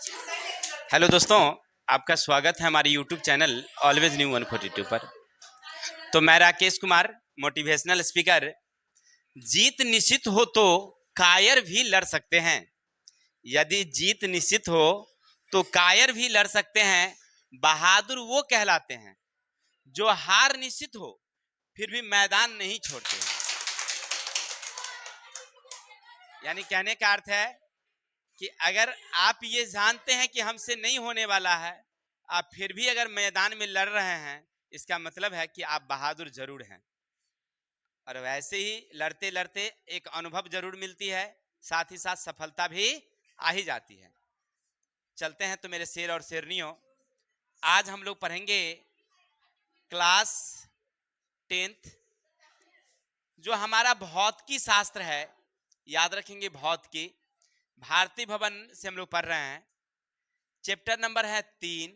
Hello दोस्तों, आपका स्वागत है हमारे यूट्यूब चैनल ऑलवेज न्यू 142 पर। तो मैं राकेश कुमार, मोटिवेशनल स्पीकर। जीत निश्चित हो तो कायर भी लड़ सकते हैं। यदि जीत निश्चित हो तो कायर भी लड़ सकते हैं। बहादुर वो कहलाते हैं जो हार निश्चित हो फिर भी मैदान नहीं छोड़ते। यानी कहने का अर्थ है कि अगर आप ये जानते हैं कि हमसे नहीं होने वाला है, आप फिर भी अगर मैदान में लड़ रहे हैं, इसका मतलब है कि आप बहादुर जरूर हैं। और वैसे ही लड़ते लड़ते एक अनुभव जरूर मिलती है, साथ ही साथ सफलता भी आ ही जाती है। चलते हैं तो मेरे शेर और शेरनियों, आज हम लोग पढ़ेंगे क्लास 10th जो हमारा भौतिकी शास्त्र है। याद रखेंगे भौतिकी, भारतीय भवन से हम लोग पढ़ रहे हैं। चैप्टर नंबर है 3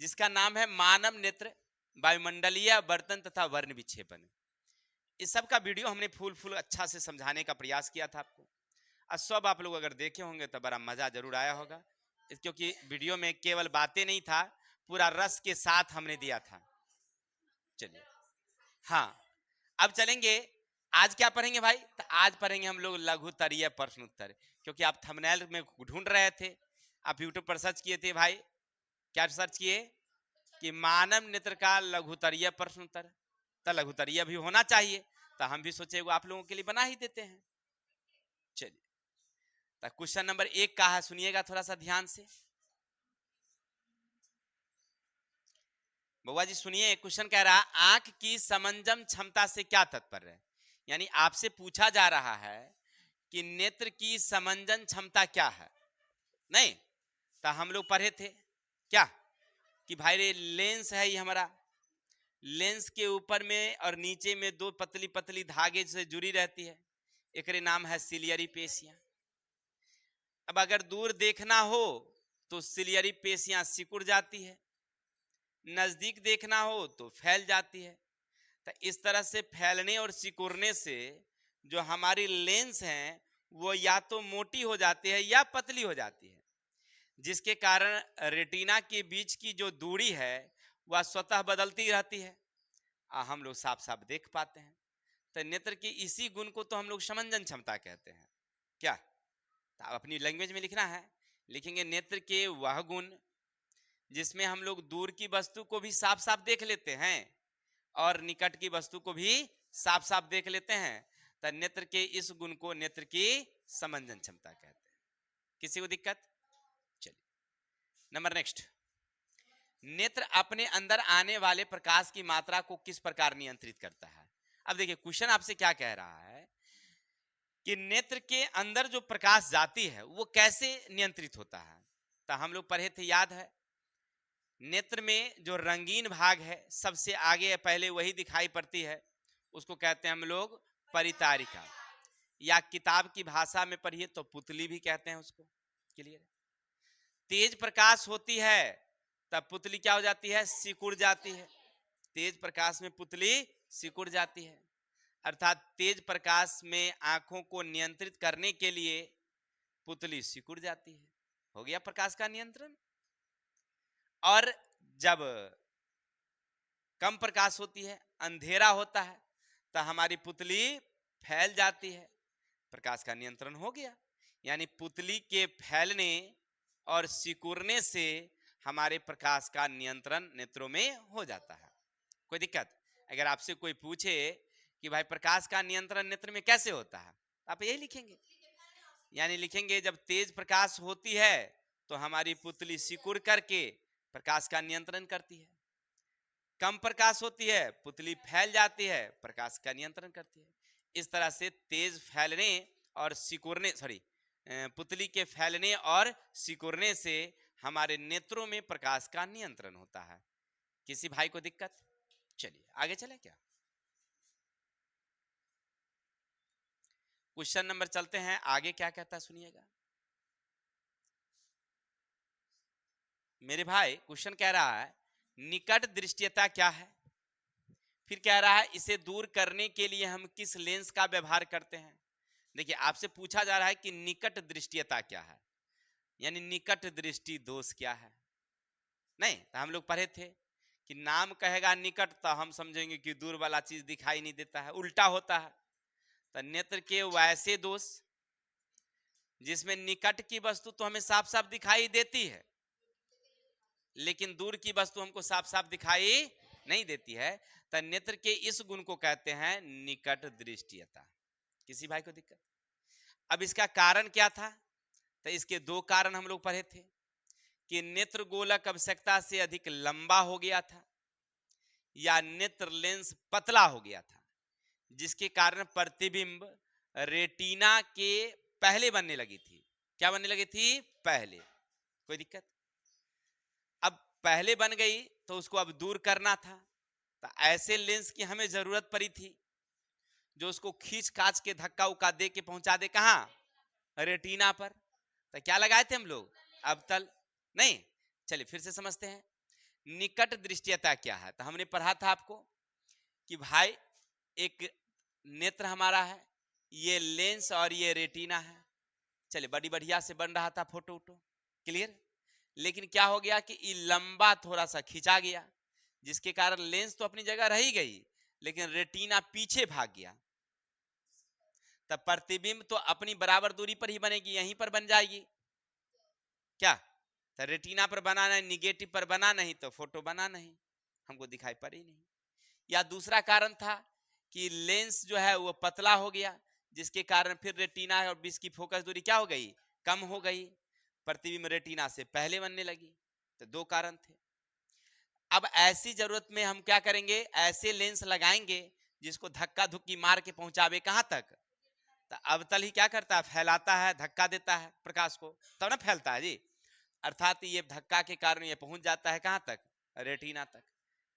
जिसका नाम है मानव नेत्र, वायुमंडलीय वर्तन तथा वर्ण विक्षेपण। इस सब का वीडियो हमने फुल अच्छा से समझाने का प्रयास किया था आपको, और सब आप लोग अगर देखे होंगे तो बड़ा मजा जरूर आया होगा, क्योंकि वीडियो में केवल बातें नहीं था, पूरा रस के साथ हमने दिया था। चलिए, हाँ, अब चलेंगे। आज क्या पढ़ेंगे भाई? तो आज पढ़ेंगे हम लोग लघुत्तरीय प्रश्न उत्तर, क्योंकि आप थंबनेल में ढूंढ रहे थे, आप यूट्यूब पर सर्च किए थे भाई, क्या सर्च किए कि मानव नेत्र का लघुत्तरीय प्रश्न उत्तर। तो लघुत्तरीय भी होना चाहिए, तो हम भी सोचे वो आप लोगों के लिए बना ही देते हैं। चलिए, तो क्वेश्चन नंबर 1 का है, सुनिएगा थोड़ा सा ध्यान से। बउआ जी सुनिए, क्वेश्चन कह रहा है आंख की समंजन क्षमता से क्या तात्पर्य है। यानी आपसे पूछा जा रहा है कि नेत्र की समंजन क्षमता क्या है। नहीं तो हम लोग पढ़े थे क्या कि भाई लेंस है, ये हमारा लेंस के ऊपर में और नीचे में दो पतली पतली धागे से जुड़ी रहती है, एक नाम है सिलियरी पेशियां। अब अगर दूर देखना हो तो सिलियरी पेशियां सिकुड़ जाती है, नजदीक देखना हो तो फैल जाती है। तो इस तरह से फैलने और सिकुड़ने से जो हमारी लेंस है वो या तो मोटी हो जाती है या पतली हो जाती है, जिसके कारण रेटिना के बीच की जो दूरी है वह स्वतः बदलती रहती है, हम लोग साफ साफ देख पाते हैं। तो नेत्र की इसी गुण को तो हम लोग समंजन क्षमता कहते हैं। क्या तो अपनी लैंग्वेज में लिखना है, लिखेंगे नेत्र के वह गुण जिसमें हम लोग दूर की वस्तु को भी साफ साफ देख लेते हैं और निकट की वस्तु को भी साफ साफ देख लेते हैं। तो नेत्र के इस गुण को नेत्र की समंजन क्षमता कहते हैं। किसी को दिक्कत? चलिए नंबर नेक्स्ट, नेत्र अपने अंदर आने वाले प्रकाश की मात्रा को किस प्रकार नियंत्रित करता है। अब देखिए क्वेश्चन आपसे क्या कह रहा है कि नेत्र के अंदर जो प्रकाश जाती है वो कैसे नियंत्रित होता है। तो हम लोग पढ़े थे, याद है, नेत्र में जो रंगीन भाग है सबसे आगे पहले वही दिखाई पड़ती है, उसको कहते हैं हम लोग परितारिका, या किताब की भाषा में पढ़िए तो पुतली भी कहते हैं उसको। क्लियर? तेज प्रकाश होती है तब पुतली क्या हो जाती है? सिकुड़ जाती है। तेज प्रकाश में पुतली सिकुड़ जाती है, अर्थात तेज प्रकाश में आंखों को नियंत्रित करने के लिए पुतली सिकुड़ जाती है। हो गया प्रकाश का नियंत्रण। और जब कम प्रकाश होती है, अंधेरा होता है, तो हमारी पुतली फैल जाती है, प्रकाश का नियंत्रण हो गया। यानी पुतली के फैलने और सिकुड़ने से हमारे प्रकाश का नियंत्रण नेत्रों में हो जाता है। कोई दिक्कत? अगर आपसे कोई पूछे कि भाई प्रकाश का नियंत्रण नेत्र में कैसे होता है, आप यही लिखेंगे। यानी लिखेंगे जब तेज प्रकाश होती है तो हमारी पुतली सिकुड़ करके प्रकाश का नियंत्रण करती है, कम प्रकाश होती है पुतली फैल जाती है, प्रकाश का नियंत्रण करती है। इस तरह से तेज फैलने और सिकुड़ने पुतली के फैलने और सिकुड़ने से हमारे नेत्रों में प्रकाश का नियंत्रण होता है। किसी भाई को दिक्कत? चलिए आगे चले क्या? क्वेश्चन नंबर चलते हैं आगे, क्या कहता है सुनिएगा मेरे भाई। क्वेश्चन कह रहा है निकट दृष्टियता क्या है, फिर कह रहा है इसे दूर करने के लिए हम किस लेंस का व्यवहार करते हैं। देखिए आपसे पूछा जा रहा है कि निकट दृष्टियता क्या है, यानी निकट दृष्टि दोष क्या है? नहीं, तो हम लोग पढ़े थे कि नाम कहेगा निकट तो हम समझेंगे कि दूर वाला चीज दिखाई नहीं देता है, उल्टा होता है। तो नेत्र के वैसे दोष जिसमें निकट की वस्तु तो हमें साफ साफ दिखाई देती है, लेकिन दूर की वस्तु हमको साफ साफ दिखाई नहीं देती है। तो नेत्र के इस गुण को कहते हैं निकट दृष्टियता। किसी भाई को दिक्कत? अब इसका कारण क्या था? तो इसके दो कारण हम लोग पढ़े थे कि नेत्र गोलक आवश्यकता से अधिक लंबा हो गया था या नेत्र लेंस पतला हो गया था, जिसके कारण प्रतिबिंब रेटिना के पहले बनने लगी थी। क्या बनने लगी थी? पहले। कोई दिक्कत? अब पहले बन गई तो उसको अब दूर करना था, तो ऐसे लेंस की हमें जरूरत पड़ी थी जो उसको खींच काच के धक्का उक्का दे के पहुंचा दे कहां? रेटिना पर। तो क्या लगाए थे हम लोग? अवतल। नहीं, चलिए फिर से समझते हैं निकट दृष्टियता क्या है। तो हमने पढ़ा था आपको कि भाई एक नेत्र हमारा है, ये लेंस और ये रेटिना है। चलिए बड़ी बढ़िया से बन रहा था फोटो वोटो, क्लियर। लेकिन क्या हो गया कि ये लंबा थोड़ा सा खिंचा गया, जिसके कारण लेंस तो अपनी जगह रह गई लेकिन रेटिना पीछे भाग गया। तब प्रतिबिंब तो अपनी बराबर दूरी पर ही बनेगी, यहीं पर बन जाएगी। क्या? तो रेटिना पर बना नहीं, निगेटिव पर बना नहीं तो फोटो बना नहीं, हमको दिखाई पड़ी नहीं। या दूसरा कारण था कि लेंस जो है वो पतला हो गया, जिसके कारण फिर रेटिना और बीच की फोकस दूरी क्या हो गई? कम हो गई, प्रतिबिंब रेटिना से पहले बनने लगी। तो दो कारण थे। अब ऐसी जरूरत में हम क्या करेंगे? ऐसे लेंस लगाएंगे जिसको धक्का धुक्की मार के पहुंचावे कहां तक? तो अवतल ही क्या करता है? फैलाता है, धक्का देता है प्रकाश को, तब ना फैलता है जी। अर्थात ये धक्का के कारण ये पहुंच जाता है कहां तक? रेटिना तक।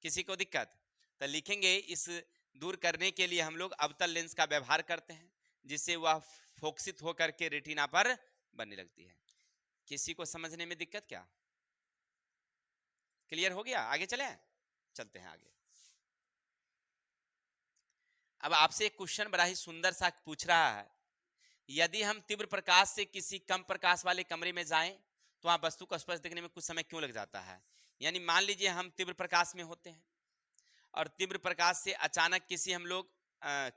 किसी को दिक्कत? तो लिखेंगे इस दूर करने के लिए हम लोग अवतल लेंस का व्यवहार करते हैं, जिससे वह फोकसित होकर के रेटिना पर बनने लगती है। किसी को समझने में दिक्कत क्या? क्लियर हो गया? आगे चले? चलते हैं आगे। अब आपसे एक क्वेश्चन बड़ा ही सुंदर सा पूछ रहा है, यदि हम तीव्र प्रकाश से किसी कम प्रकाश वाले कमरे में जाएं तो वहां वस्तु को स्पष्ट देखने में कुछ समय क्यों लग जाता है? यानी मान लीजिए हम तीव्र प्रकाश में होते हैं और तीव्र प्रकाश से अचानक किसी हम लोग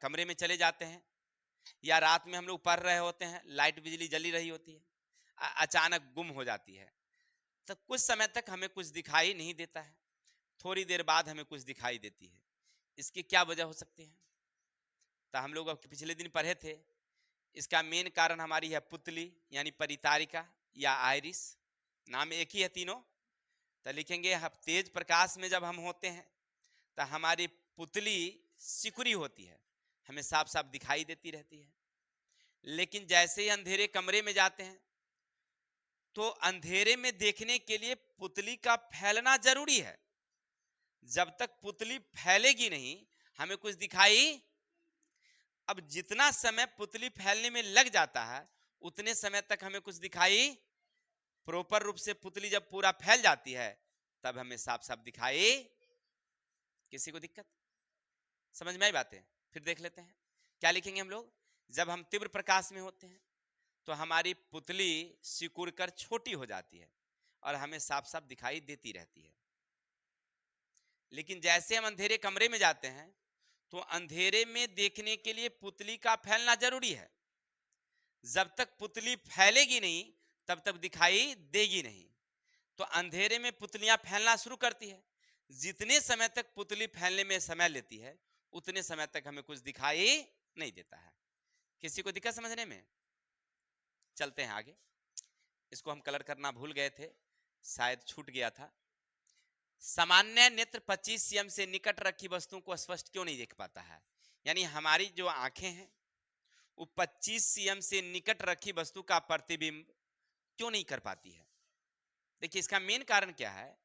कमरे में चले जाते हैं, या रात में हम लोग पढ़ रहे होते हैं, लाइट बिजली जली रही होती है, अचानक गुम हो जाती है, तो कुछ समय तक हमें कुछ दिखाई नहीं देता है, थोड़ी देर बाद हमें कुछ दिखाई देती है। इसकी क्या वजह हो सकती है? तो हम लोग पिछले दिन पढ़े थे, इसका मेन कारण हमारी है पुतली यानी परितारिका या आयरिस, नाम एक ही है तीनों। तो लिखेंगे हम तेज प्रकाश में जब हम होते हैं तो हमारी पुतली सिकुड़ी होती है, हमें साफ साफ दिखाई देती रहती है। लेकिन जैसे ही अंधेरे कमरे में जाते हैं तो अंधेरे में देखने के लिए पुतली का फैलना जरूरी है। जब तक पुतली फैलेगी नहीं हमें कुछ दिखाई। अब जितना समय पुतली फैलने में लग जाता है उतने समय तक हमें कुछ दिखाई। प्रॉपर रूप से पुतली जब पूरा फैल जाती है तब हमें साफ साफ दिखाई। किसी को दिक्कत? समझ में आई बातें? फिर देख लेते हैं क्या लिखेंगे हम लोग। जब हम तीव्र प्रकाश में होते हैं तो हमारी पुतली सिकुड़ कर छोटी हो जाती है और हमें साफ साफ दिखाई देती रहती है। लेकिन जैसे हम अंधेरे कमरे में जाते हैं तो अंधेरे में देखने के लिए पुतली का फैलना जरूरी है। जब तक पुतली फैलेगी नहीं तब तक दिखाई देगी नहीं। तो अंधेरे में पुतलियां फैलना शुरू करती है, जितने समय तक पुतली फैलने में समय लेती है उतने समय तक हमें कुछ दिखाई नहीं देता है। किसी को दिक्कत समझने में? चलते हैं आगे। इसको हम कलर करना भूल गए थे, शायद छूट गया था। सामान्य नेत्र 25 cm से निकट रखी वस्तुओं को स्पष्ट क्यों नहीं देख पाता है? यानी हमारी जो आंखें हैं वो 25 cm से निकट रखी वस्तु का प्रतिबिंब क्यों नहीं कर पाती है? देखिए इसका मेन कारण क्या है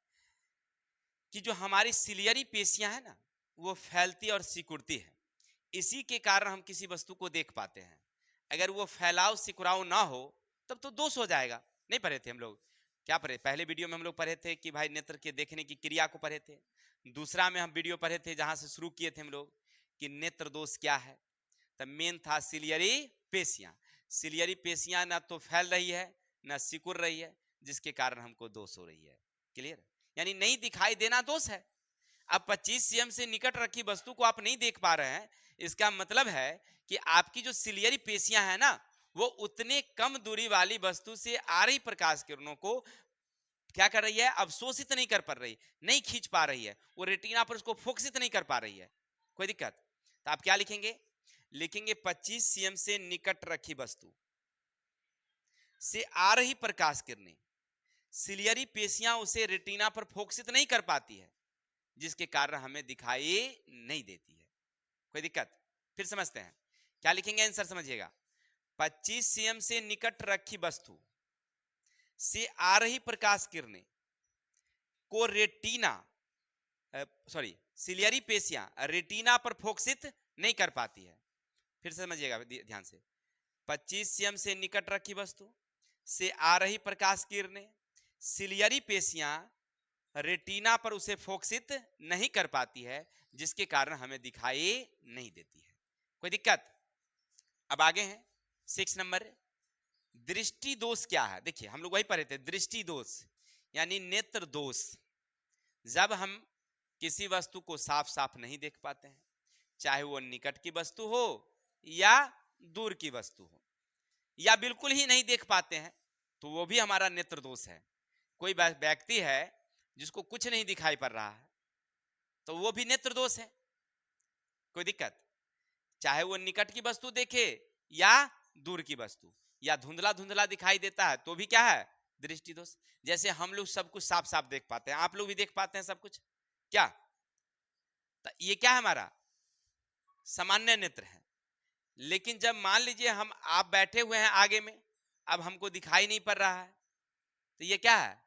कि जो हमारी सिलियरी पेशियां है ना वो फैलती और सिकुड़ती है, इसी के कारण हम किसी वस्तु को देख पाते हैं। अगर वो फैलाव सिकुड़ाव ना हो तब तो दोष हो जाएगा। नहीं पढ़े थे हम लोग? क्या पढ़े? पहले वीडियो में हम लोग पढ़े थे कि भाई नेत्र के देखने की क्रिया को पढ़े थे। दूसरा में हम वीडियो पढ़े थे जहां से शुरू किए थे हम लोग कि नेत्र दोष क्या है। तब मेन था सिलियरी पेशियां। सिलियरी पेशियां ना तो फैल रही है न सिकुड़ रही है, जिसके कारण हमको दोष हो रही है। क्लियर? यानी नहीं दिखाई देना दोष है। अब 25 सीएम से निकट रखी वस्तु को आप नहीं देख पा रहे हैं, इसका मतलब है कि आपकी जो सिलियरी पेशियां है ना, वो उतने कम दूरी वाली वस्तु से आ रही प्रकाश किरणों को क्या कर रही है, अवशोषित नहीं कर पा रही, नहीं खींच पा रही है, वो रेटिना पर उसको फोकसित नहीं कर पा रही है। कोई दिक्कत? तो आप क्या लिखेंगे? लिखेंगे 25 सीएम से निकट रखी वस्तु से आ रही प्रकाश किरणें, सिलियरी पेशियां उसे रेटिना पर फोकसित नहीं कर पाती है, जिसके कारण हमें दिखाई नहीं देती है। कोई दिक्कत? फिर समझते हैं क्या लिखेंगे, आंसर समझिएगा। 25 सीएम से निकट रखी वस्तु से आ रही प्रकाश किरणें को रेटिना सॉरी सिलियरी पेशियां रेटिना पर फोकसित नहीं कर पाती है। फिर समझिएगा ध्यान से, 25 सीएम से निकट रखी वस्तु से आ रही प्रकाश किरणें सिलियरी पेशियां रेटिना पर उसे फोकसित नहीं कर पाती है, जिसके कारण हमें दिखाई नहीं देती है। कोई दिक्कत? अब आगे हैं 6 नंबर, दृष्टि दोष क्या है? देखिए हम लोग वही पढ़े थे, दृष्टि दोष यानी नेत्र दोष। जब हम किसी वस्तु को साफ साफ नहीं देख पाते हैं, चाहे वो निकट की वस्तु हो या दूर की वस्तु हो, या बिल्कुल ही नहीं देख पाते हैं, तो वो भी हमारा नेत्र दोष है। कोई व्यक्ति है जिसको कुछ नहीं दिखाई पड़ रहा है, तो वो भी नेत्र दोष है। कोई दिक्कत? चाहे वो निकट की वस्तु देखे या दूर की वस्तु, या धुंधला धुंधला दिखाई देता है, तो भी क्या है, दृष्टि दोष। जैसे हम लोग सब कुछ साफ साफ देख पाते हैं, आप लोग भी देख पाते हैं सब कुछ, क्या? तो ये क्या है, हमारा सामान्य नेत्र है। लेकिन जब मान लीजिए हम आप बैठे हुए हैं आगे में, अब हमको दिखाई नहीं पड़ रहा है, तो ये क्या है,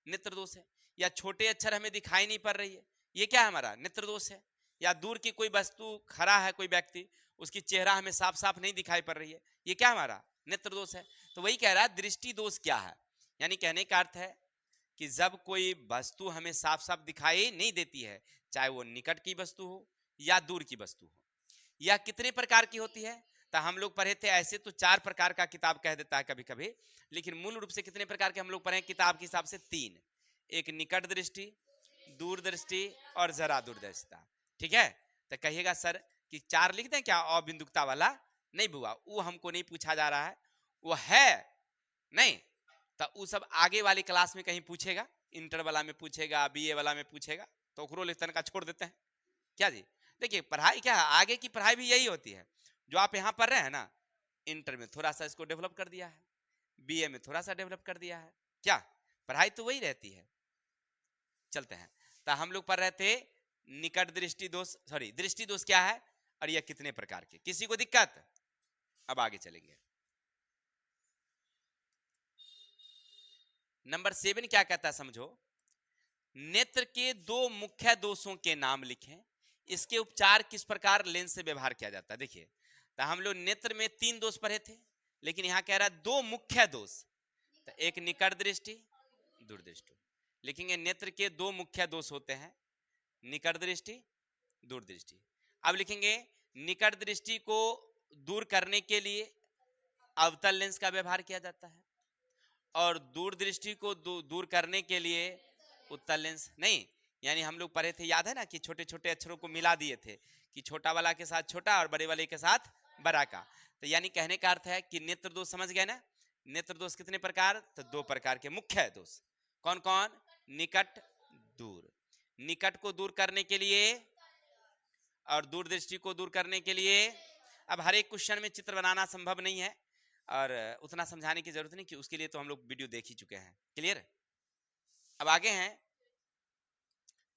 नेत्र दोष है। या छोटे अक्षर हमें दिखाई नहीं पड़ रही है, ये क्या है, हमारा नेत्र दोष है। या दूर की कोई वस्तु खड़ा है, कोई व्यक्ति, उसकी चेहरा हमें साफ साफ नहीं दिखाई पड़ रही है, ये क्या हमारा नेत्र दोष है। तो वही कह रहा है दृष्टि दोष क्या है, यानी कहने का अर्थ है कि जब कोई वस्तु हमें साफ साफ दिखाई नहीं देती है, चाहे वो निकट की वस्तु हो या दूर की वस्तु हो, या कितने प्रकार की होती है, तो हम लोग पढ़े थे ऐसे तो 4 प्रकार का किताब कह देता है कभी कभी, लेकिन मूल रूप से कितने प्रकार के हम लोग पढ़े किताब के हिसाब से? 3। एक निकट दृष्टि, दूरदृष्टि और जरा दूरदर्शिता। ठीक है? तो कहिएगा सर कि 4 लिख दें क्या अबिंदुकता वाला? नहीं बुआ, वो हमको नहीं पूछा जा रहा है, वो है नहीं, तो वो सब आगे वाली क्लास में कहीं पूछेगा, इंटर वाला में पूछेगा, बीए वाला में पूछेगा, तो ओकरो लेखन का छोड़ देते हैं क्या जी। देखिए पढ़ाई क्या है, आगे की पढ़ाई भी यही होती है, जो आप यहाँ पढ़ रहे हैं ना, इंटर में थोड़ा सा इसको डेवलप कर दिया है, बीए में थोड़ा सा डेवलप कर दिया है, क्या पढ़ाई तो वही रहती है। चलते हैं, तो हम लोग पढ़ रहे थे निकट दृष्टि दोष, सॉरी दृष्टि दोष क्या है और यह कितने प्रकार के, किसी को दिक्कत? अब आगे चलेंगे। नंबर 7 क्या कहता है, समझो। नेत्र के 2 मुख्य दोषों के नाम लिखें, इसके उपचार किस प्रकार लेंस से व्यवहार किया जाता है। देखिए तो हम लोग नेत्र में 3 दोष पढ़े थे, लेकिन यहाँ कह रहा है 2 मुख्य दोष, तो एक निकट दृष्टि, दूरदृष्टि। लिखेंगे नेत्र के 2 मुख्य दोष होते हैं, निकट दृष्टि, दूरदृष्टि। अब लिखेंगे निकट दृष्टि को दूर करने के लिए अवतल लेंस का व्यवहार किया जाता है, और दूरदृष्टि को दूर करने के लिए उत्तल लेंस। नहीं, यानी हम लोग पढ़े थे, याद है ना, कि छोटे छोटे अक्षरों को मिला दिए थे, कि छोटा वाला के साथ छोटा और बड़े वाले के साथ बड़ा का। तो यानी कहने का अर्थ है कि नेत्र दोष समझ गए ना। नेत्र दोष कितने प्रकार? तो 2 प्रकार के मुख्य दोष। कौन कौन? निकट, दूर। निकट को दूर करने के लिए और दूरदृष्टि को दूर करने के लिए, अब हर एक क्वेश्चन में चित्र बनाना संभव नहीं है और उतना समझाने की जरूरत नहीं, कि उसके लिए तो हम लोग वीडियो देख ही चुके हैं। क्लियर? अब आगे हैं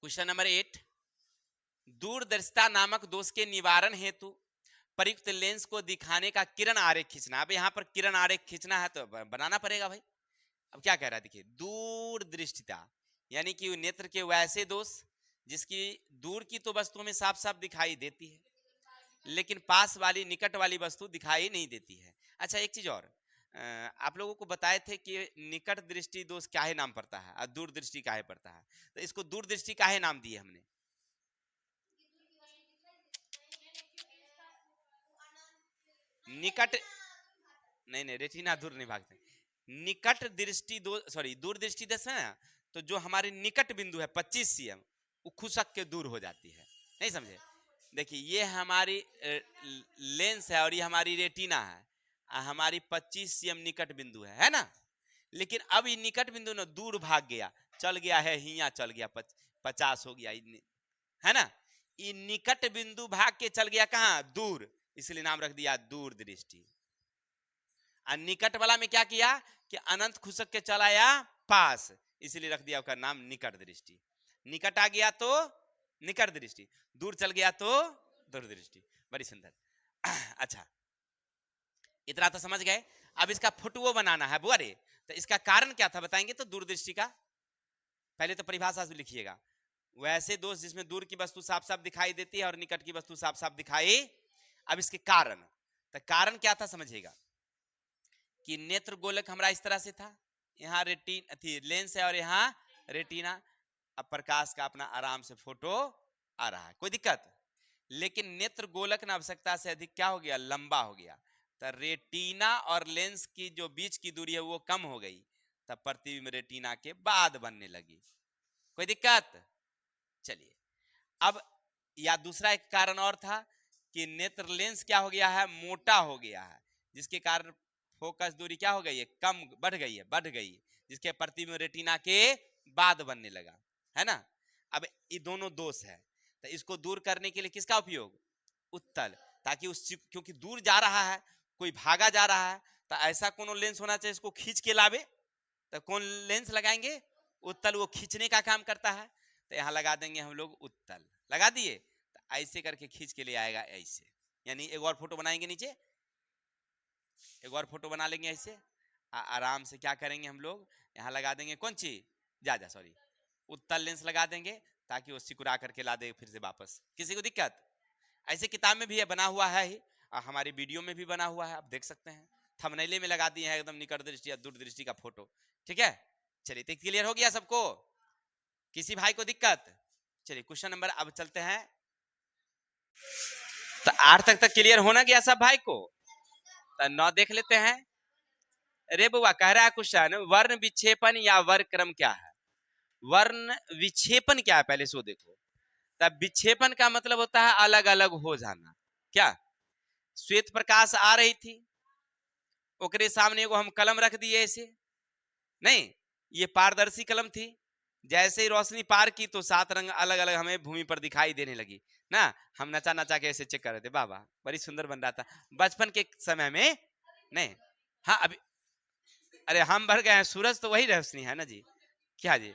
क्वेश्चन नंबर 8, दूरदर्शिता नामक दोष के निवारण हेतु प्रयुक्त लेंस को दिखाने का किरण आरेख खींचना। अब यहाँ पर किरण आरेख खींचना है तो बनाना पड़ेगा भाई। अब क्या कह रहा है, देखिए दूरदृष्टिता यानी कि नेत्र के वैसे दोष जिसकी दूर की तो वस्तुओं में साफ साफ दिखाई देती है, लेकिन पास वाली निकट वाली वस्तु दिखाई नहीं देती है। अच्छा एक चीज और, आप लोगों को बताए थे कि निकट दृष्टि दोष काहे नाम पड़ता है और दूरदृष्टि काहे पड़ता है, तो इसको दूरदृष्टि काहे नाम दिए हमने? निकट नहीं, रेटिना दूर नहीं भागते, निकट दृष्टि दूर दृष्टि दशा है ना, तो जो हमारी निकट बिंदु है 25 cm वो खुसक के दूर हो जाती है। नहीं समझे? देखिए ये हमारी लेंस है और ये हमारी रेटिना है, हमारी 25 cm निकट बिंदु है ना। लेकिन अब ये निकट बिंदु ना दूर भाग गया, चल गया है हिया, चल गया 50 हो गया, है ना। ये निकट बिंदु भाग के चल गया कहां? दूर, इसलिए नाम रख दिया दूर दृष्टि। और निकट वाला में क्या किया कि अनंत खुसक के चला आया पास, इसलिए रख दिया उसका नाम निकट दृष्टि। निकट आ गया तो निकट दृष्टि, दूर चल गया तो दूर दृष्टि। बड़ी सुंदर। अच्छा इतना तो समझ गए। अब इसका फोटो बनाना है बुआ रे, तो इसका कारण क्या था बताएंगे तो दूरदृष्टि का पहले तो परिभाषा से लिखिएगा। वैसे दोष जिसमें दूर की वस्तु साफ साफ दिखाई देती है और निकट की वस्तु साफ साफ दिखाई। अब इसके कारण, तो कारण क्या था समझिएगा कि नेत्र गोलक हमारा इस तरह से था, यहाँ रेटिन थी लेंस है और यहाँ रेटिना। अब प्रकाश का अपना आराम से फोटो आ रहा है, कोई दिक्कत। लेकिन नेत्र गोलक ना आवश्यकता से अधिक क्या हो गया? लंबा हो गया। तो रेटिना और लेंस की जो बीच की दूरी है वो कम हो गई, तब प्रतिबिंब रेटिना के बाद बनने लगी। कोई दिक्कत? चलिए अब या दूसरा एक कारण और था कि नेत्र लेंस क्या हो गया है? मोटा हो गया है, जिसके कारण फोकस दूरी क्या हो गई है? कम, बढ़ गई है, बढ़ गई है, जिसके प्रतिबिंब रेटिना के बाद बनने लगा, है ना। अब ये दोनों दोष है, तो इसको दूर करने के लिए किसका उपयोग? उत्तल, ताकि उस क्योंकि दूर जा रहा है, कोई भागा जा रहा है, तो ऐसा कोनो लेंस होना चाहिए इसको खींच के लावे। तो कौन लेंस लगाएंगे? उत्तल, वो खींचने का काम करता है। तो यहाँ लगा देंगे हम लोग उत्तल, लगा दिए, तो ऐसे करके खींच के ले आएगा ऐसे। यानी एक और फोटो बनाएंगे, नीचे एक और फोटो बना लेंगे ऐसे। आराम से क्या करेंगे हम लोग, यहाँ लगा देंगे कौन चीज, सॉरी उत्तल लेंस लगा देंगे, ताकि वो सिकुड़ा करके ला दे फिर से वापस। किसी को दिक्कत? ऐसे किताब में भी है, बना हुआ है ही, हमारी वीडियो में भी बना हुआ है, आप देख सकते हैं। थंबनेल में लगा दिए हैं एकदम निकट दृष्टि या दूर दृष्टि का फोटो। ठीक है, चलिए तो क्लियर हो गया सबको? किसी भाई को दिक्कत? चलिए क्वेश्चन नंबर अब चलते हैं। तो 8 तक क्लियर होना गया सब भाई को? तो 9 देख लेते हैं। अरे बुआ कह रहा है क्वेश्चन, वर्ण विक्षेपण या वर्ग क्रम क्या है? वर्ण विक्षेपण क्या है पहले सो देखो। तब विक्षेपण का मतलब होता है अलग अलग हो जाना। क्या? श्वेत प्रकाश आ रही थी, ओकरे सामने को हम कलम रख दिए ऐसे, नहीं ये पारदर्शी कलम थी, जैसे ही रोशनी पार की तो 7 रंग अलग अलग हमें भूमि पर दिखाई देने लगी ना। हम नचा नचा के ऐसे चेक कर रहे थे, बाबा बड़ी सुंदर बन रहा था बचपन के समय में। नहीं हाँ अभी, अरे हम भर गए हैं, सूरज तो वही रोशनी है ना जी। क्या जी?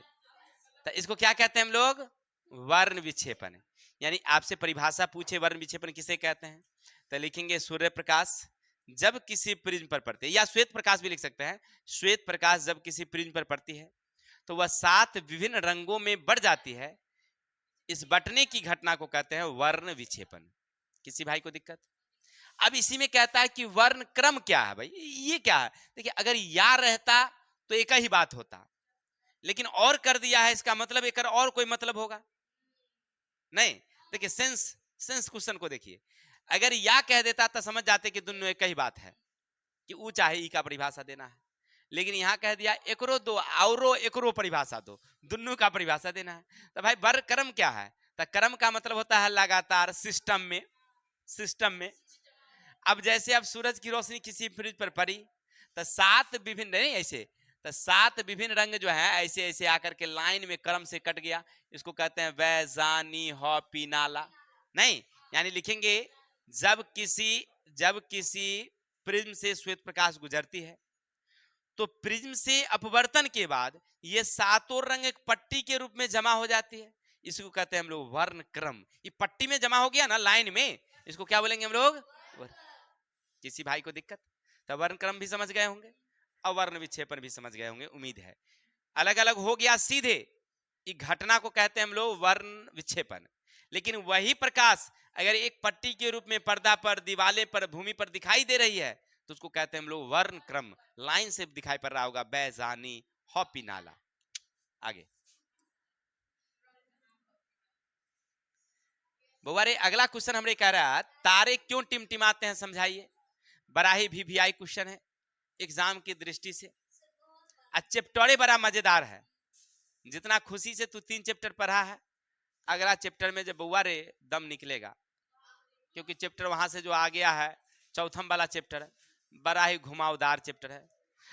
तो इसको क्या कहते हैं हम लोग? वर्ण विक्षेपण। यानी आपसे परिभाषा पूछे वर्ण विक्षेपण किसे कहते हैं, तो लिखेंगे सूर्य प्रकाश जब किसी प्रिज्म पर पड़ती है, या श्वेत प्रकाश भी लिख सकते हैं। श्वेत प्रकाश जब किसी प्रिज्म पर पड़ती है तो वह 7 विभिन्न रंगों में बढ़ जाती है। इस बटने की घटना को कहते हैं वर्ण विक्षेपण। किसी भाई को दिक्कत? अब इसी में कहता है कि वर्ण क्रम क्या है भाई, ये क्या है? देखिए अगर या रहता तो एक ही बात होता, लेकिन और कर दिया है, इसका मतलब एक और कोई मतलब होगा नहीं। देखिए सेंस क्वेश्चन को देखिए, अगर या कह देता तो समझ जाते कि दोनों एक ही बात है, कि ऊ चाहे ई का परिभाषा देना है। लेकिन यहाँ कह दिया एकरो दो औरो एकरो परिभाषा दो, दोनों का परिभाषा देना है। तो भाई वर्ग क्रम क्या है? तो क्रम का मतलब होता है लगातार, सिस्टम में, सिस्टम में। अब जैसे अब सूरज की रोशनी किसी फ्रिज पर पड़ी तो 7 विभिन्न, नहीं ऐसे, तो 7 विभिन्न रंग जो है ऐसे ऐसे आकर के लाइन में क्रम से कट गया, इसको कहते हैं वैजानी हो पीनाला। नहीं यानी लिखेंगे जब किसी प्रिज्म से श्वेत प्रकाश गुजरती है तो प्रिज्म से अपवर्तन के बाद ये 7 रंग एक पट्टी के रूप में जमा हो जाती है, इसको कहते हैं हम लोग वर्ण क्रम। ये पट्टी में जमा हो गया ना लाइन में, इसको क्या बोलेंगे हम लोग? किसी भाई को दिक्कत? तो वर्ण क्रम भी समझ गए होंगे और वर्ण विक्षेपण भी समझ गए होंगे, उम्मीद है। अलग अलग हो गया सीधे, इस घटना को कहते हैं हम लोग वर्ण विक्षेपण। लेकिन वही प्रकाश अगर एक पट्टी के रूप में पर्दा पर, दीवाले पर, भूमि पर दिखाई दे रही है तो उसको कहते हैं हम लोग वर्ण क्रम। लाइन से दिखाई पड़ रहा होगा बैजानी हॉपी नाला। आगे बुआरे अगला क्वेश्चन हमने कह रहा है तारे क्यों टिमटिमाते हैं, समझाइए। बड़ा ही वीवीआई क्वेश्चन है एग्जाम की दृष्टि से। चैप्टर बड़ा मजेदार है। जितना खुशी से तू 3 चैप्टर पढ़ा है, अगला चैप्टर में जब बउआ रे दम निकलेगा, क्योंकि चैप्टर वहां से जो आ गया है चौथम वाला चैप्टर बड़ा ही घुमावदार चैप्टर है।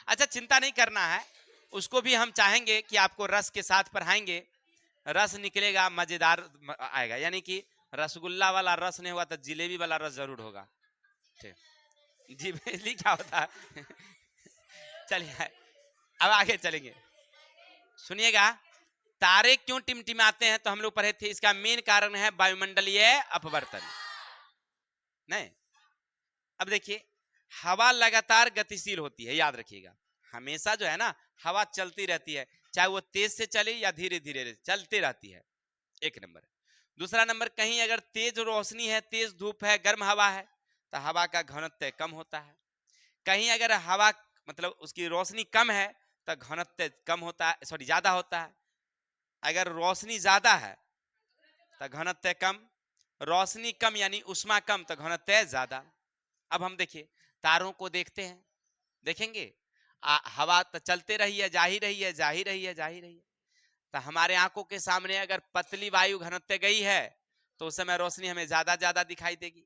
अच्छा, चिंता नहीं करना है, उसको भी हम चाहेंगे कि आपको रस के साथ पढ़ाएंगे, रस निकलेगा, मजेदार आएगा। यानी कि रसगुल्ला वाला रस नहीं हुआ तो जिलेबी वाला रस जरूर होगा। ठीक जी, बिजली क्या होता है चलिए अब आगे चलेंगे, सुनिएगा। तारे क्यों टिमटिमाते हैं, तो हम लोग पढ़े थे, इसका मेन कारण है वायुमंडलीय अपवर्तन। नहीं, अब देखिए, हवा लगातार गतिशील होती है, याद रखिएगा, हमेशा जो है ना हवा चलती रहती है, चाहे वो तेज से चले या धीरे धीरे चलती रहती है, एक नंबर। दूसरा नंबर, कहीं अगर तेज रोशनी है, तेज धूप है, गर्म हवा है, तो हवा का घनत्व कम होता है। कहीं अगर हवा मतलब उसकी रोशनी कम है तो घनत्व कम होता है, सॉरी ज्यादा होता है। अगर रोशनी ज्यादा है तो घनत्व कम, रोशनी कम यानी उष्मा कम तो घनत्व ज्यादा। अब हम देखिए, तारों को देखते हैं, देखेंगे हवा तो चलते रही है, जा ही रही है, जा ही रही है, जा ही रही है, तो हमारे आंखों के सामने अगर पतली वायु घनत्व गई है तो उस समय रोशनी हमें ज्यादा ज्यादा दिखाई देगी,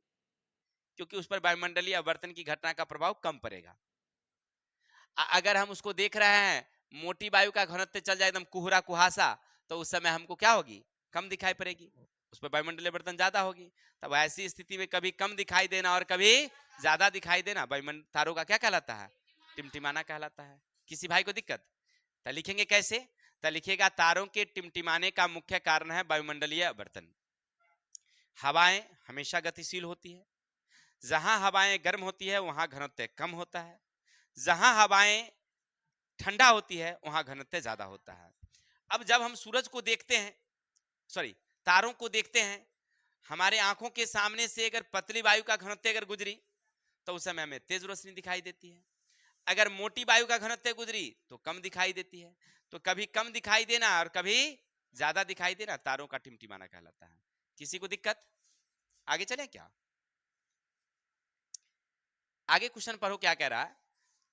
क्योंकि उस पर वायुमंडलीय आवर्तन की घटना का प्रभाव कम पड़ेगा। अगर हम उसको देख रहे हैं, मोटी वायु का घनत्व चल जाए एकदम कुहरा कुहासा, तो उस समय हमको क्या होगी, कम दिखाई पड़ेगी, उस पर वायुमंडलीय आवर्तन ज्यादा होगी। तब ऐसी स्थिति में कभी कम दिखाई देना और कभी ज्यादा दिखाई देना वायुमंडल तारों का क्या कहलाता है, टिमटिमाना कहलाता है। किसी भाई को दिक्कत, तो लिखेंगे कैसे, तो लिखिएगा, तारों के टिमटिमाने का मुख्य कारण है वायुमंडलीय आवर्तन। हवाएं हमेशा गतिशील होती है, जहां हवाएं गर्म होती है वहां घनत्व कम होता है, जहां हवाएं ठंडा होती है वहां घनत्व ज्यादा होता है। अब जब हम सूरज को देखते हैं, सॉरी तारों को देखते हैं, हमारे आंखों के सामने से अगर पतली वायु का घनत्व अगर गुजरी तो उस समय हमें तेज रोशनी दिखाई देती है, अगर मोटी वायु का घनत्व गुजरी तो कम दिखाई देती है। तो कभी कम दिखाई देना और कभी ज्यादा दिखाई देना तारों का टिमटिमाना कहलाता है। किसी को दिक्कत, आगे चले क्या, आगे क्वेश्चन पढ़ो क्या कह रहा है।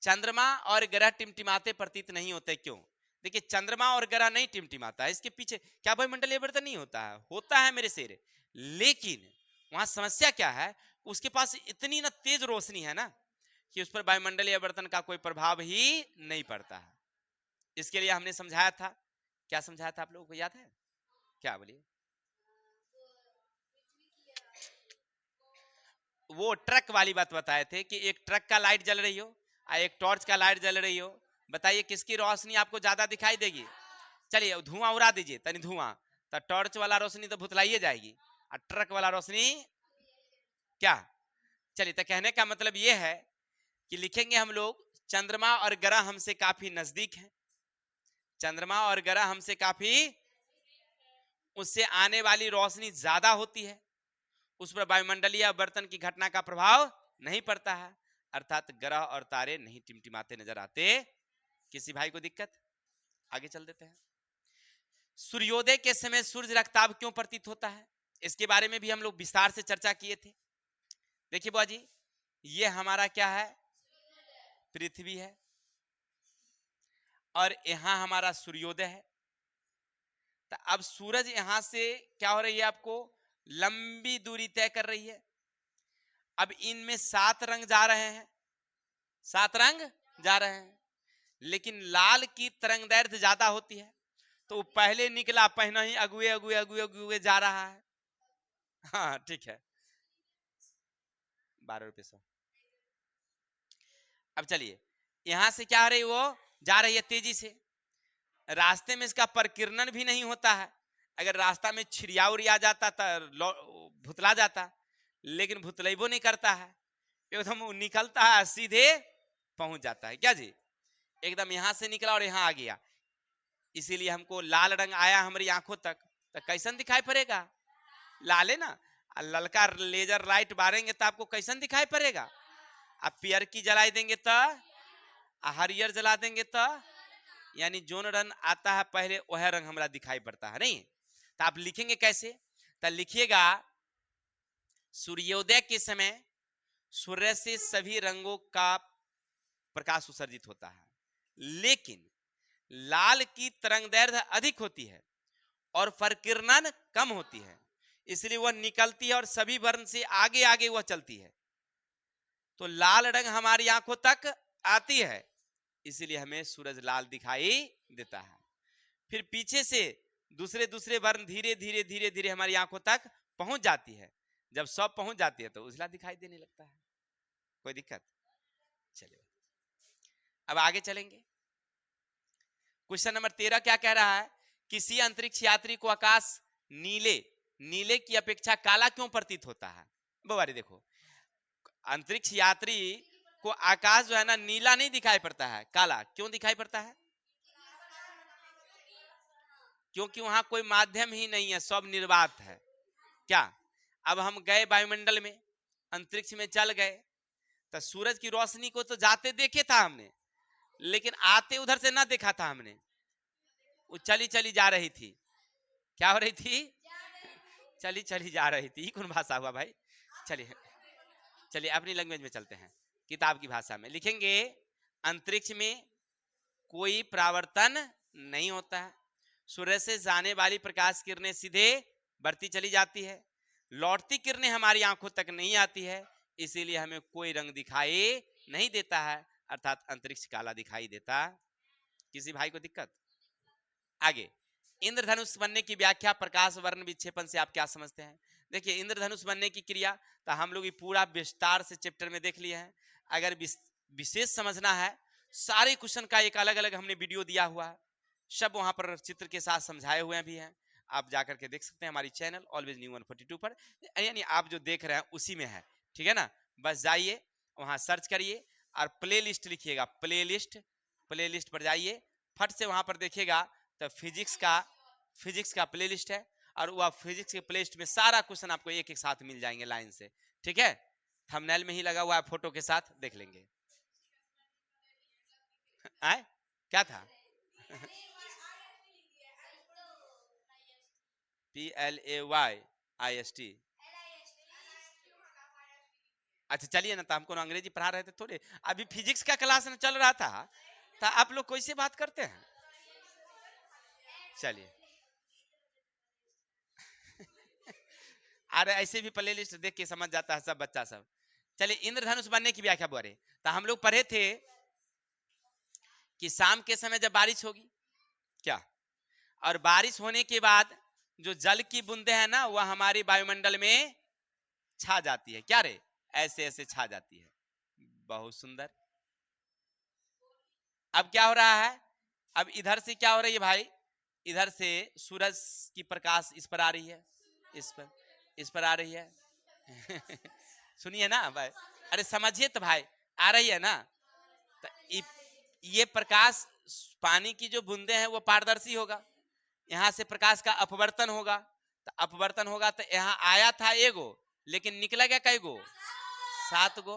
चंद्रमा और ग्रह टिमटिमाते प्रतीत नहीं होते, क्यों। देखिए, चंद्रमा और ग्रह नहीं टिमटिमाता है, इसके पीछे क्या वायुमंडलीय आवर्तन नहीं होता है, होता है मेरे शेर, लेकिन वहां समस्या क्या है, उसके पास इतनी ना तेज रोशनी है ना कि उस पर वायुमंडलीय आवर्तन का कोई प्रभाव ही नहीं पड़ता है। इसके लिए हमने समझाया था, क्या समझाया था आप लोगों को याद है, क्या बोलिए। वो ट्रक वाली बात बताए थे कि एक ट्रक का लाइट जल रही हो और एक टॉर्च का लाइट जल रही हो, बताइए किसकी रोशनी आपको ज्यादा दिखाई देगी। चलिए धुआं उड़ा दीजिए, तनी धुआं, तो टॉर्च वाला रोशनी तो भुतलाइए जाएगी और ट्रक वाला रोशनी क्या। चलिए, तो कहने का मतलब ये है कि लिखेंगे हम लोग, चंद्रमा और ग्रह हमसे काफी नजदीक हैं, चंद्रमा और ग्रह हमसे काफी, उससे आने वाली रोशनी ज्यादा होती है, उस पर वायुमंडलीय आवर्तन की घटना का प्रभाव नहीं पड़ता है, अर्थात ग्रह और तारे नहीं टिमटिमाते नजर आते। किसी भाई को दिक्कत, आगे चल देते हैं। सूर्योदय के समय सूर्य रक्ताभ क्यों प्रतीत होता है, इसके बारे में भी हम लोग विस्तार से चर्चा किए थे। देखिए बुआ जी, ये हमारा क्या है, पृथ्वी है, और यहां हमारा सूर्योदय है। तो अब सूरज यहां से क्या हो रही है, आपको लंबी दूरी तय कर रही है। अब इनमें 7 रंग जा रहे हैं, 7 रंग जा रहे हैं, लेकिन लाल की तरंग दैर्घ्य ज्यादा होती है, तो वो पहले निकला, पहना ही अगुए अगुए अगुए अगुए जा रहा है। हाँ ठीक है, 12 रुपये 100। अब चलिए, यहां से क्या हो रही, वो जा रही है तेजी से, रास्ते में इसका प्रकीर्णन भी नहीं होता है, अगर रास्ता में छिड़िया उड़िया जाता तो भुतला जाता, लेकिन भुतलेबो नहीं करता है, एकदम निकलता है सीधे पहुंच जाता है। क्या जी, एकदम यहां से निकला और यहां आ गया, इसीलिए हमको लाल रंग आया हमारी आंखों तक, तो कैसन दिखाई पड़ेगा, लाले ना। ललका लेजर लाइट मारेंगे तो आपको कैसन दिखाई पड़ेगा, आप पियर की जलाई देंगे तो, हरियर जला देंगे तो, यानी जोन रंग आता है पहले वह रंग हमारा दिखाई पड़ता है, नहीं। तो आप लिखेंगे कैसे, तो लिखिएगा, सूर्योदय के समय सूर्य से सभी रंगों का प्रकाश उत्सर्जित होता है, लेकिन लाल की तरंगदैर्घ्य अधिक होती है और प्रकीर्णन कम होती है, इसलिए वह निकलती है और सभी वर्ण से आगे आगे वह चलती है। तो लाल रंग हमारी आंखों तक आती है, इसलिए हमें सूरज लाल दिखाई देता है। फिर पीछे से दूसरे दूसरे वर्ण धीरे धीरे धीरे धीरे हमारी आंखों तक पहुंच जाती है। जब सब पहुंच जाती है तो उजला दिखाई देने लगता है। कोई दिक्कत? चलिए अब आगे चलेंगे। क्वेश्चन नंबर 13 क्या कह रहा है? किसी अंतरिक्ष यात्री को आकाश नीले नीले की अपेक्षा काला क्यों प्रतीत होता है? बारी देखो, अंतरिक्ष यात्री को आकाश जो है ना नीला नहीं दिखाई पड़ता है, काला क्यों दिखाई पड़ता है? क्योंकि वहां कोई माध्यम ही नहीं है, सब निर्वात है। क्या अब हम गए वायुमंडल में, अंतरिक्ष में चल गए, तो सूरज की रोशनी को तो जाते देखे था हमने, लेकिन आते उधर से ना देखा था हमने। वो चली चली जा रही थी। क्या हो रही थी? चली चली जा रही थी। कौन भाषा हुआ भाई? चलिए चलिए अपनी लैंग्वेज में चलते हैं, किताब की भाषा में लिखेंगे। अंतरिक्ष में कोई परावर्तन नहीं होता है, सूर्य से जाने वाली प्रकाश किरणें सीधे बढ़ती चली जाती है, लौटती किरणें हमारी आंखों तक नहीं आती है, इसीलिए हमें कोई रंग दिखाई नहीं देता है, अर्थात अंतरिक्ष काला दिखाई देता। किसी भाई को दिक्कत? आगे, इंद्रधनुष बनने की व्याख्या प्रकाश वर्ण विक्षेपण से आप क्या समझते हैं? देखिए, इंद्रधनुष बनने की क्रिया तो हम लोग पूरा विस्तार से चैप्टर में देख लिए हैं। अगर विशेष समझना है, सारे क्वेश्चन का एक अलग अलग हमने वीडियो दिया हुआ है, सब वहां पर चित्र के साथ समझाए हुए भी हैं, आप जाकर के देख सकते हैं हमारी चैनल ऑलवेज न्यू 142 पर, यानी आप जो देख रहे हैं उसी में है, ठीक है ना। बस जाइए वहां सर्च करिए और प्ले लिस्ट लिखिएगा, प्ले लिस्ट पर जाइए, फट से वहां पर देखिएगा तो फिजिक्स का प्ले लिस्ट है, और वह फिजिक्स के प्ले लिस्ट में सारा क्वेश्चन आपको एक एक साथ मिल जाएंगे लाइन से, ठीक है। थंबनेल में ही लगा हुआ है, फोटो के साथ देख लेंगे। आए क्या था? PLAYIST। अच्छा चलिए ना, तो हमको अंग्रेजी पढ़ा रहे थे थोड़े, अभी फिजिक्स का क्लास में चल रहा था, तो आप लोग कैसे बात करते हैं? चलिए अरे ऐसे भी प्ले लिस्ट देख के समझ जाता है सब बच्चा सब। चलिए, इंद्रधनुष बनने की व्याख्या बोले तो हम लोग पढ़े थे कि शाम के समय जब बारिश होगी, क्या, और बारिश होने के बाद जो जल की बूंदे हैं ना, वह हमारी वायुमंडल में छा जाती है। क्या रे? ऐसे ऐसे छा जाती है। बहुत सुंदर। अब क्या हो रहा है? अब इधर से क्या हो रही है भाई? इधर से सूरज की प्रकाश इस पर आ रही है, इस पर आ रही है सुनिए ना भाई, अरे समझिए तो भाई, आ रही है ना। तो ये प्रकाश, पानी की जो बूंदे हैं वो पारदर्शी होगा, यहाँ से प्रकाश का अपवर्तन होगा, तो अपवर्तन होगा तो यहाँ आया था एगो, लेकिन निकलेगा कै गो? 7 गो।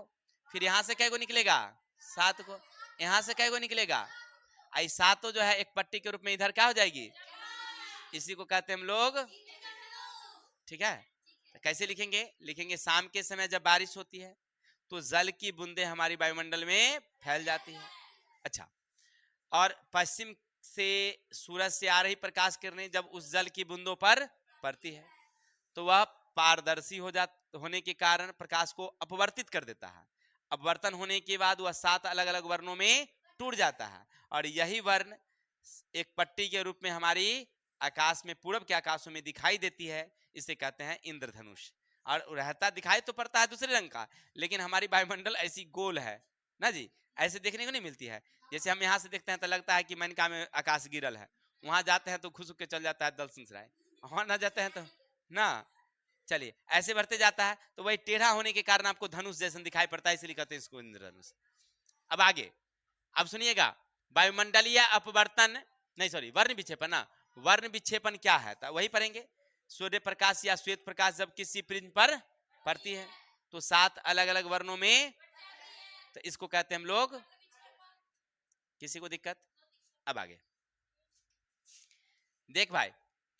फिर यहाँ से कै गो निकलेगा? 7 गो। यहाँ से कै गो निकलेगा? आई सातों जो है एक पट्टी के रूप में इधर क्या हो जाएगी? इसी को कहते हैं हम लोग, ठीक है। तो कैसे लिखेंगे? लिखेंगे शाम के समय जब बारिश होती है तो जल की बूंदे हमारी वायुमंडल में फैल जाती है। अच्छा, और पश्चिम से सूरज से आ रही प्रकाश किरणें जब उस जल की बूंदों पर पड़ती है तो वह पारदर्शी होने के कारण प्रकाश को अपवर्तित कर देता है। अपवर्तन होने के बाद वह 7 अलग अलग वर्णों में टूट जाता है, और यही वर्ण एक पट्टी के रूप में हमारी आकाश में, पूरब के आकाशों में दिखाई देती है, इसे कहते हैं इंद्रधनुष। और रहता दिखाई तो पड़ता है दूसरे रंग का, लेकिन हमारी वायुमंडल ऐसी गोल है ना जी, ऐसे देखने को नहीं मिलती है। जैसे हम यहाँ से देखते हैं तो लगता है कि मनका में आकाश गिरल है, वहां जाते हैं तो खुश के चल जाता है दलसिंहसराय, वहां ना जाते हैं तो ना। चलिए, ऐसे बढ़ते जाता है तो वही टेढ़ा होने के कारण आपको धनुष जैसा दिखाई पड़ता है, इसलिए कहते हैं इसको इंद्रधनुष। अब आगे, अब सुनिएगा, वायुमंडलीय अपवर्तन, नहीं सॉरी, वर्ण विक्षेपण ना, वर्ण विक्षेपण क्या है तो वही पढ़ेंगे। सूर्य प्रकाश या श्वेत प्रकाश जब किसी प्रिज्म पर पड़ती है तो 7 अलग अलग वर्णों में, तो इसको कहते हैं हम लोग। किसी को दिक्कत? अब आगे देख भाई,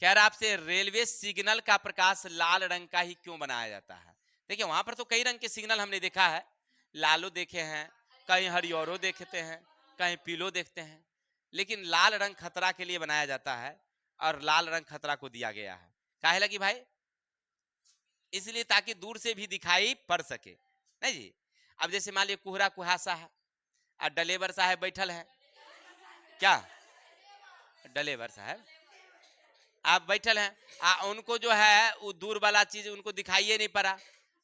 कह रहा आपसे रेलवे सिग्नल का प्रकाश लाल रंग का ही क्यों बनाया जाता है? देखिए, वहां पर तो कई रंग के सिग्नल हमने देखा है, लालो देखे हैं, कहीं हरियोरो देखते हैं, कहीं पीलो देखते हैं, लेकिन लाल रंग खतरा के लिए बनाया जाता है और लाल रंग खतरा को दिया गया है। काहे लगी भाई? इसलिए ताकि दूर से भी दिखाई पड़ सके, नहीं जी। अब जैसे मान लीजिए कोहरा कुहासा है और डलेवर साहब बैठल है, क्या डलेवर साहब आप बैठल हैं उनको जो है वो दूर वाला चीज उनको दिखाई नहीं पड़ा,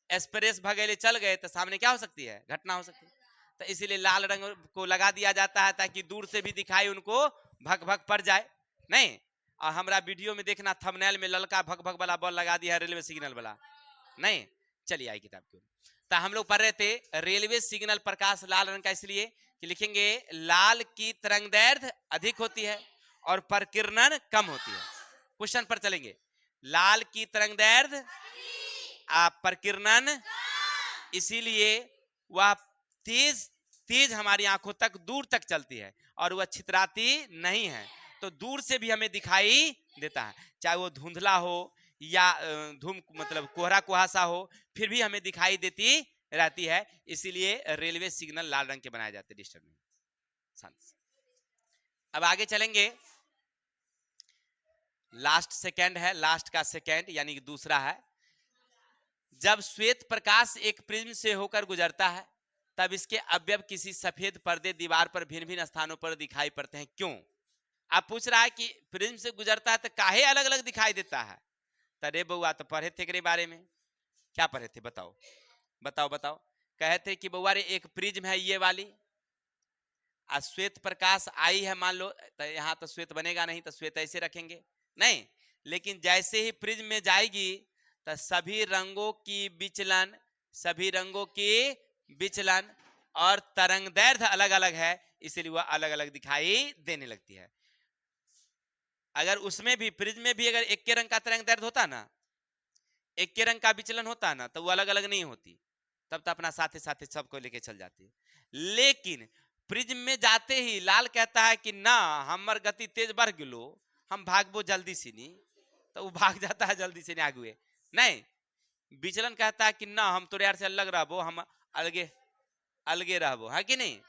एक्सप्रेस भगेले चल गए तो सामने क्या हो सकती है, घटना हो सकती है। तो इसीलिए लाल रंग को लगा दिया जाता है ताकि दूर से भी दिखाई उनको भग भग पड़ जाए, नहीं। और हमारा वीडियो में देखना थंबनेल में ललका भग भग वाला बॉल लगा दिया है, रेलवे सिग्नल वाला, नहीं। चलिए आई किताब की। तो हम लोग पढ़ रहे थे रेलवे सिग्नल प्रकाश लाल रंग का, इसलिए कि लिखेंगे लाल की तरंगदैर्घ्य अधिक होती है और प्रकीर्णन कम होती है। क्वेश्चन पर चलेंगे। लाल की तरंगदैर्घ्य प्रकीर्णन, इसीलिए वह तेज तेज हमारी आंखों तक दूर तक चलती है और वह छितराती नहीं है, तो दूर से भी हमें दिखाई देता है, चाहे वो धुंधला हो या धूम मतलब कोहरा कुहासा हो, फिर भी हमें दिखाई देती रहती है। इसीलिए रेलवे सिग्नल लाल रंग के बनाए जाते हैं, डिस्टर्ब नहीं। अब आगे चलेंगे। लास्ट सेकंड है, लास्ट का सेकंड यानी कि दूसरा है, जब श्वेत प्रकाश एक प्रिज्म से होकर गुजरता है तब इसके अवयव किसी सफेद पर्दे दीवार पर भिन्न भिन्न स्थानों पर दिखाई पड़ते हैं, क्यों? आप पूछ रहा है कि प्रिज्म से गुजरता है तो काहे अलग अलग दिखाई देता है। तरे बउआ तो पढ़े थे के बारे में, क्या पढ़े थे बताओ बताओ बताओ। कहे थे कि बउआ रे एक प्रिज्म है ये वाली, श्वेत प्रकाश आई है मान लो, तो यहाँ तो श्वेत बनेगा नहीं, तो श्वेत ऐसे रखेंगे नहीं, लेकिन जैसे ही प्रिज्म में जाएगी तो सभी रंगों की विचलन, सभी रंगों की विचलन और तरंगदैर्घ्य अलग अलग है, इसलिए वह अलग अलग दिखाई देने लगती है। अगर उसमें भी प्रिज्म में भी अगर एक के रंग का तरंगदैर्घ्य होता ना, एक के रंग का विचलन होता ना, तो वो अलग अलग नहीं होती, तब तो अपना साथे साथे सबको लेके चल जाती है। लेकिन प्रिज्म में जाते ही लाल कहता है कि ना हमर गति तेज बढ़ गलो, हम भागबो जल्दी से नहीं, तो वो भाग जाता है जल्दी से नहीं आगे, नहीं। विचलन कहता है कि ना हम तो यार से अलग रहबो, हम अलगे अलगे रहबो, है कि नहीं,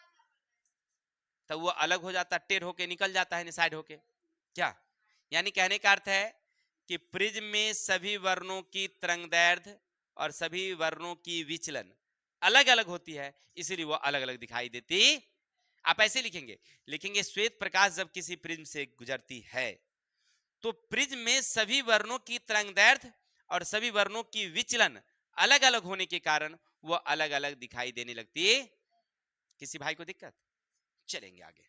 तो वो अलग हो जाता है, टेढ़ होके निकल जाता है साइड होके, क्या। यानी कहने का अर्थ है कि प्रिज्म में सभी वर्णों की तरंगदैर्घ्य और सभी वर्णों की विचलन अलग अलग होती है, इसीलिए वो अलग अलग दिखाई देती। आप ऐसे लिखेंगे, लिखेंगे श्वेत प्रकाश जब किसी प्रिज्म से गुजरती है तो प्रिज्म में सभी वर्णों की तरंगदैर्घ्य और सभी वर्णों की विचलन अलग अलग होने के कारण वो अलग अलग दिखाई देने लगती है। किसी भाई को दिक्कत? चलेंगे आगे।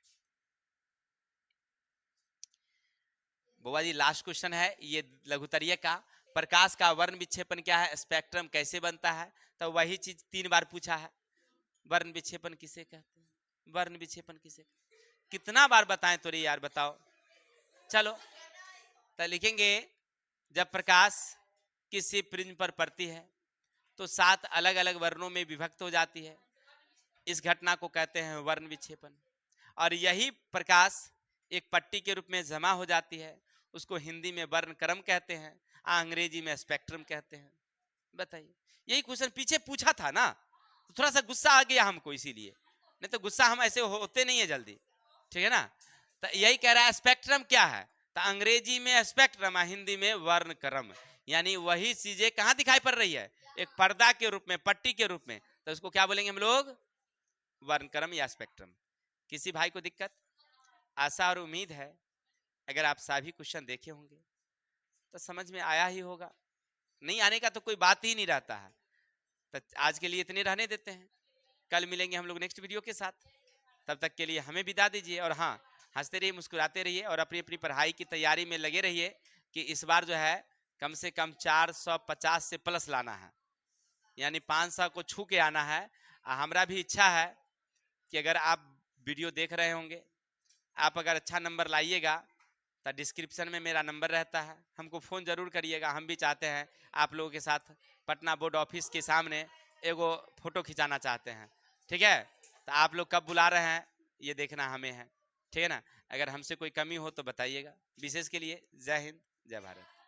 बुआ जी लास्ट क्वेश्चन है ये लघुतरीय का, प्रकाश का वर्ण विक्षेपण क्या है, स्पेक्ट्रम कैसे बनता है, तो वही चीज 3 बार पूछा है। वर्ण विक्षेपण किसे कहते हैं, वर्ण विक्षेपण किसे, कितना बार बताएं तो रे यार बताओ। चलो तो लिखेंगे जब प्रकाश किसी प्रिज्म पर पड़ती है तो 7 अलग अलग वर्णों में विभक्त हो जाती है, इस घटना को कहते हैं वर्ण विक्षेपण। और यही प्रकाश एक पट्टी के रूप में जमा हो जाती है, उसको हिंदी में वर्ण क्रम कहते हैं, अंग्रेजी में स्पेक्ट्रम कहते हैं। बताइए, यही क्वेश्चन पीछे पूछा था ना, तो थोड़ा सा गुस्सा आ गया हमको, इसीलिए, नहीं तो गुस्सा हम ऐसे होते नहीं है जल्दी, ठीक है ना। तो यही कह रहा है स्पेक्ट्रम क्या है, तो अंग्रेजी में स्पेक्ट्रम, हिंदी में वर्ण क्रम, यानी वही चीजें कहाँ दिखाई पड़ रही है, एक पर्दा के रूप में, पट्टी के रूप में, तो उसको क्या बोलेंगे हम लोग, वर्णक्रम या स्पेक्ट्रम। किसी भाई को दिक्कत? आशा और उम्मीद है अगर आप सभी क्वेश्चन देखे होंगे तो समझ में आया ही होगा, नहीं आने का तो कोई बात ही नहीं रहता है। तो आज के लिए इतने रहने देते हैं, कल मिलेंगे हम लोग नेक्स्ट वीडियो के साथ, तब तक के लिए हमें विदा दीजिए। और हाँ, हंसते रहिए, मुस्कुराते रहिए और अपनी अपनी पढ़ाई की तैयारी में लगे रहिए कि इस बार जो है कम से कम 450 से प्लस लाना है, यानी 500 को छू के आना है। हमारा भी इच्छा है कि अगर आप वीडियो देख रहे होंगे, आप अगर अच्छा नंबर लाइएगा तो डिस्क्रिप्शन में मेरा नंबर रहता है, हमको फ़ोन जरूर करिएगा। हम भी चाहते हैं आप लोगों के साथ पटना बोर्ड ऑफिस के सामने एगो फोटो खिंचाना चाहते हैं, ठीक है। तो आप लोग कब बुला रहे हैं ये देखना हमें है, ठीक है ना। अगर हमसे कोई कमी हो तो बताइएगा। विशेष के लिए जय हिंद, जय भारत।